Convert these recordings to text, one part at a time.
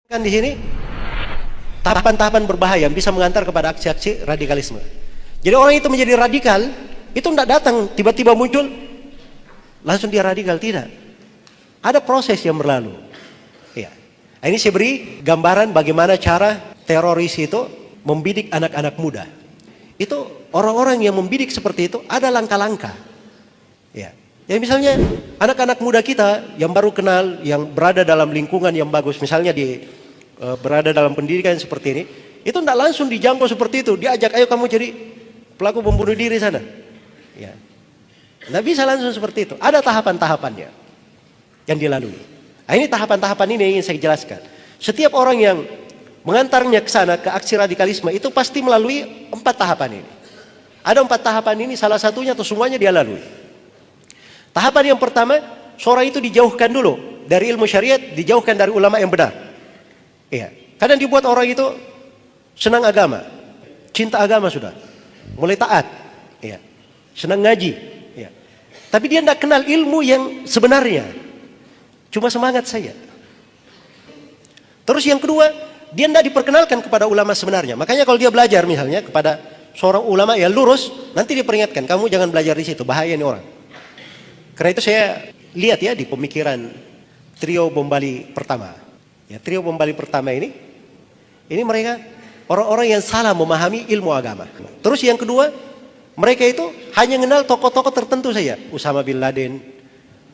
Kan di sini tahapan-tahapan berbahaya yang bisa mengantar kepada aksi-aksi radikalisme. Jadi orang itu menjadi radikal, itu tidak datang tiba-tiba muncul langsung dia radikal, tidak. Ada proses yang berlalu. Ya. Ini saya beri gambaran bagaimana cara teroris itu membidik anak-anak muda. Itu orang-orang yang membidik seperti itu ada langkah-langkah. Ya. Ya misalnya anak-anak muda kita yang baru kenal, yang berada dalam lingkungan yang bagus, misalnya berada dalam pendidikan seperti ini, itu tidak langsung dijangkau seperti itu. Diajak, ayo kamu jadi pelaku bom bunuh diri sana. Ya. Tidak bisa langsung seperti itu. Ada tahapan-tahapannya yang dilalui. Nah, ini tahapan-tahapan ini yang ingin saya jelaskan. Setiap orang yang mengantarnya ke sana, ke aksi radikalisme, itu pasti melalui 4 tahapan ini. Ada 4 tahapan ini, salah satunya atau semuanya dia lalui. Tahapan yang pertama, seorang itu dijauhkan dulu dari ilmu syariat, dijauhkan dari ulama yang benar. Iya. Kadang dibuat orang itu senang agama, cinta agama sudah, mulai taat, iya. Senang ngaji, iya. Tapi dia tidak kenal ilmu yang sebenarnya, cuma semangat saja. Terus yang kedua, dia tidak diperkenalkan kepada ulama sebenarnya. Makanya kalau dia belajar misalnya kepada seorang ulama yang lurus, nanti diperingatkan, kamu jangan belajar di situ, bahaya nih orang. Karena itu saya lihat ya di pemikiran trio bom Bali pertama. Ya, trio bom Bali pertama ini mereka orang-orang yang salah memahami ilmu agama. Terus yang kedua, mereka itu hanya mengenal tokoh-tokoh tertentu saja. Usama bin Laden,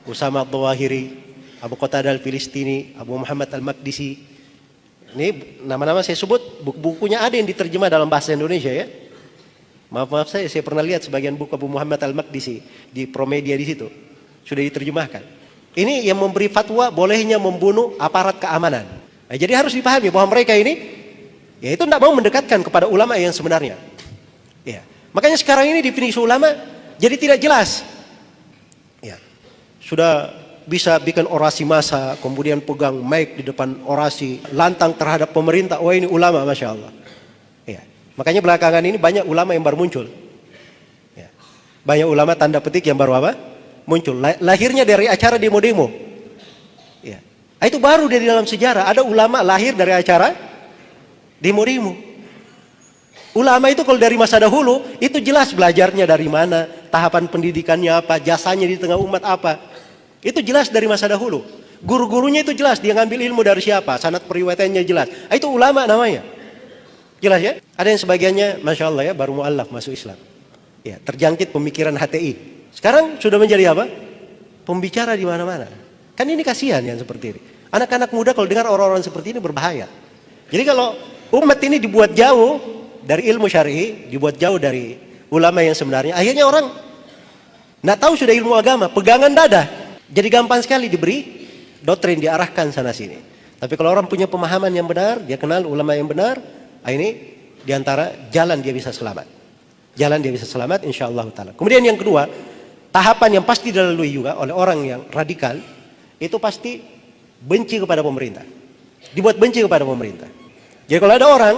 Usama al-Zawahiri, Abu Qatadah al-Filistini, Abu Muhammad al-Maqdisi. Ini nama-nama saya sebut, buku-bukunya ada yang diterjemah dalam bahasa Indonesia ya. Maaf saya pernah lihat sebagian buku Abu Muhammad al-Maqdisi di Promedia di situ. Sudah diterjemahkan. Ini yang memberi fatwa bolehnya membunuh aparat keamanan. Nah, jadi harus dipahami bahwa mereka ini ya itu tidak mau mendekatkan kepada ulama yang sebenarnya. Ya. Makanya sekarang ini definisi ulama jadi tidak jelas. Ya. Sudah bisa bikin orasi massa, kemudian pegang mic di depan orasi, lantang terhadap pemerintah. Wah ini ulama, Masya Allah. Ya. Makanya belakangan ini banyak ulama yang baru muncul. Ya. Banyak ulama tanda petik yang baru apa? Muncul. Lahirnya dari acara demo-demo. Ya. Itu baru dari dalam sejarah. Ada ulama lahir dari acara demo-demo. Ulama itu kalau dari masa dahulu, itu jelas belajarnya dari mana, tahapan pendidikannya apa, jasanya di tengah umat apa. Itu jelas dari masa dahulu. Guru-gurunya itu jelas, dia ngambil ilmu dari siapa, sanad periwayatannya jelas. Itu ulama namanya. Jelas ya? Ada yang sebagiannya, Masya Allah ya, baru mu'allaf masuk Islam. Ya, terjangkit pemikiran HTI. Sekarang sudah menjadi apa? Pembicara di mana-mana. Kan ini kasihan yang seperti ini. Anak-anak muda kalau dengar orang-orang seperti ini berbahaya. Jadi kalau umat ini dibuat jauh dari ilmu syar'i, dibuat jauh dari ulama yang sebenarnya, akhirnya orang nggak tahu sudah ilmu agama, pegangan dada. Jadi gampang sekali diberi doktrin, diarahkan sana sini. Tapi kalau orang punya pemahaman yang benar, dia kenal ulama yang benar, ini diantara jalan dia bisa selamat. Jalan dia bisa selamat insyaallah ta'ala. Kemudian yang kedua, tahapan yang pasti dilalui juga oleh orang yang radikal, itu pasti benci kepada pemerintah. Dibuat benci kepada pemerintah. Jadi kalau ada orang,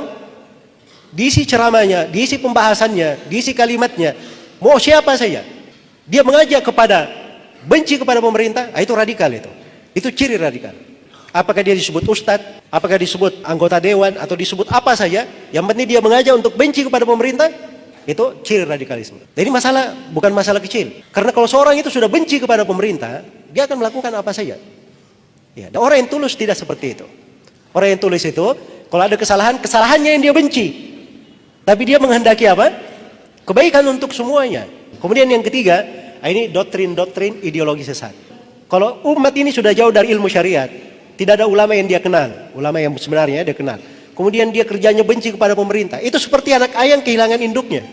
diisi ceramahnya, diisi pembahasannya, diisi kalimatnya, mau siapa saja, dia mengajak kepada benci kepada pemerintah, itu radikal itu. Itu ciri radikal. Apakah dia disebut ustadz, apakah disebut anggota dewan, atau disebut apa saja, yang penting dia mengajak untuk benci kepada pemerintah, itu ciri radikalisme. Jadi masalah bukan masalah kecil. Karena kalau seorang itu sudah benci kepada pemerintah, dia akan melakukan apa saja. Ya, dan orang yang tulus tidak seperti itu. Orang yang tulus itu, kalau ada kesalahan, kesalahannya yang dia benci. Tapi dia menghendaki apa? Kebaikan untuk semuanya. Kemudian yang ketiga, ini doktrin-doktrin ideologi sesat. Kalau umat ini sudah jauh dari ilmu syariat, tidak ada ulama yang dia kenal. Ulama yang sebenarnya dia kenal. Kemudian dia kerjanya benci kepada pemerintah. Itu seperti anak ayam kehilangan induknya.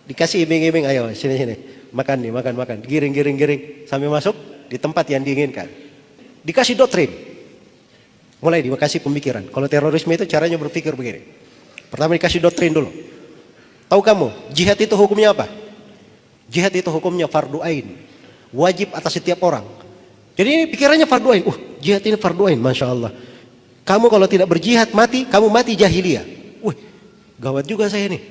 Dikasih iming-iming, ayo sini. Makan nih, makan. Giring. Sampai masuk di tempat yang diinginkan. Dikasih doktrin. Mulai dikasih pemikiran. Kalau terorisme itu caranya berpikir begini. Pertama dikasih doktrin dulu. Tahu kamu, jihad itu hukumnya apa? Jihad itu hukumnya fardu ain. Wajib atas setiap orang. Jadi ini pikirannya fardu ain. Jihad ini fardu ain, Masya Allah. Kamu kalau tidak berjihad mati, kamu mati jahiliyah. Wih, gawat juga saya nih.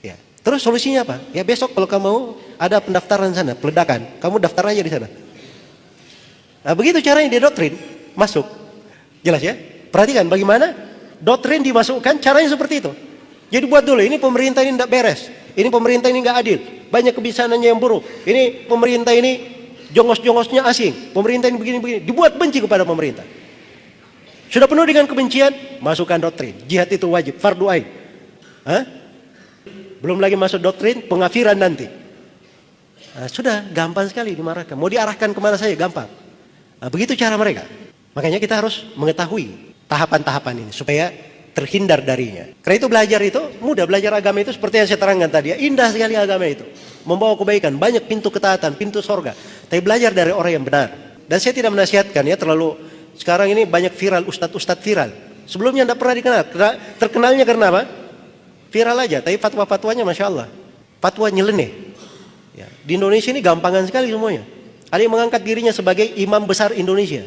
Ya. Terus solusinya apa? Ya besok kalau kamu ada pendaftaran sana, peledakan, kamu daftar aja di sana. Nah begitu caranya dia doktrin, masuk. Jelas ya? Perhatikan bagaimana doktrin dimasukkan, caranya seperti itu. Jadi buat dulu, ini pemerintah ini tidak beres, ini pemerintah ini nggak adil, banyak kebijakannya yang buruk, ini pemerintah ini jongos-jongosnya asing, pemerintah ini begini-begini, dibuat benci kepada pemerintah. Sudah penuh dengan kebencian, masukkan doktrin, jihad itu wajib, fardu ain. Hah? Belum lagi masuk doktrin pengafiran nanti. Nah, sudah gampang sekali dimarahkan. Mau diarahkan kemana saja gampang. Nah, begitu cara mereka. Makanya kita harus mengetahui tahapan-tahapan ini supaya terhindar darinya. Karena itu belajar itu mudah, belajar agama itu seperti yang saya terangkan tadi ya, indah sekali agama itu. Membawa kebaikan, banyak pintu ketaatan, pintu sorga. Tapi belajar dari orang yang benar. Dan saya tidak menasihatkan ya terlalu, sekarang ini banyak viral, ustadz-ustadz viral. Sebelumnya tidak pernah dikenal. Terkenalnya karena apa? Viral aja, tapi fatwa-fatwanya Masya Allah. Fatwa nyeleneh. Ya, di Indonesia ini gampangan sekali semuanya. Ada yang mengangkat dirinya sebagai imam besar Indonesia.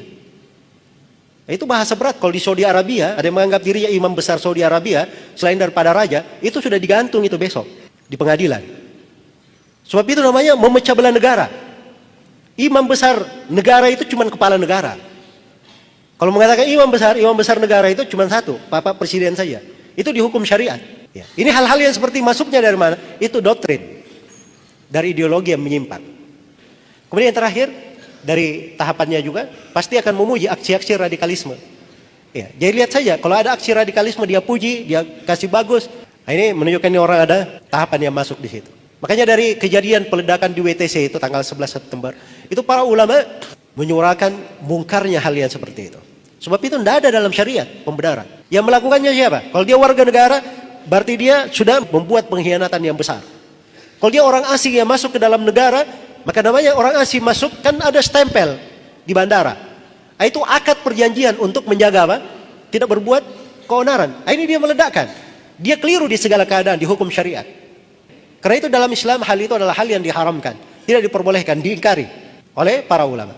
Itu bahasa berat. Kalau di Saudi Arabia, ada yang menganggap dirinya imam besar Saudi Arabia, selain daripada raja, itu sudah digantung itu besok di pengadilan. Sebab itu namanya memecah belah negara. Imam besar negara itu cuma kepala negara. Kalau mengatakan imam besar negara itu cuma satu, Bapak Presiden saja. Itu dihukum syariat. Ya. Ini hal-hal yang seperti masuknya dari mana? Itu doktrin dari ideologi yang menyimpang. Kemudian yang terakhir, dari tahapannya juga pasti akan memuji aksi-aksi radikalisme. Ya, jadi lihat saja kalau ada aksi radikalisme dia puji, dia kasih bagus. Nah, ini menunjukkan ini orang ada tahapan yang masuk di situ. Makanya dari kejadian peledakan di WTC itu tanggal 11 September, itu para ulama menyuarakan mungkarnya hal yang seperti itu. Sebab itu tidak ada dalam syariat pembenaran. Yang melakukannya siapa? Kalau dia warga negara, berarti dia sudah membuat pengkhianatan yang besar. Kalau dia orang asing yang masuk ke dalam negara, maka namanya orang asing masuk kan ada stempel di bandara. Itu akad perjanjian untuk menjaga apa? Tidak berbuat keonaran. Ini dia meledakkan. Dia keliru di segala keadaan di hukum syariat. Karena itu dalam Islam hal itu adalah hal yang diharamkan, tidak diperbolehkan, diingkari oleh para ulama.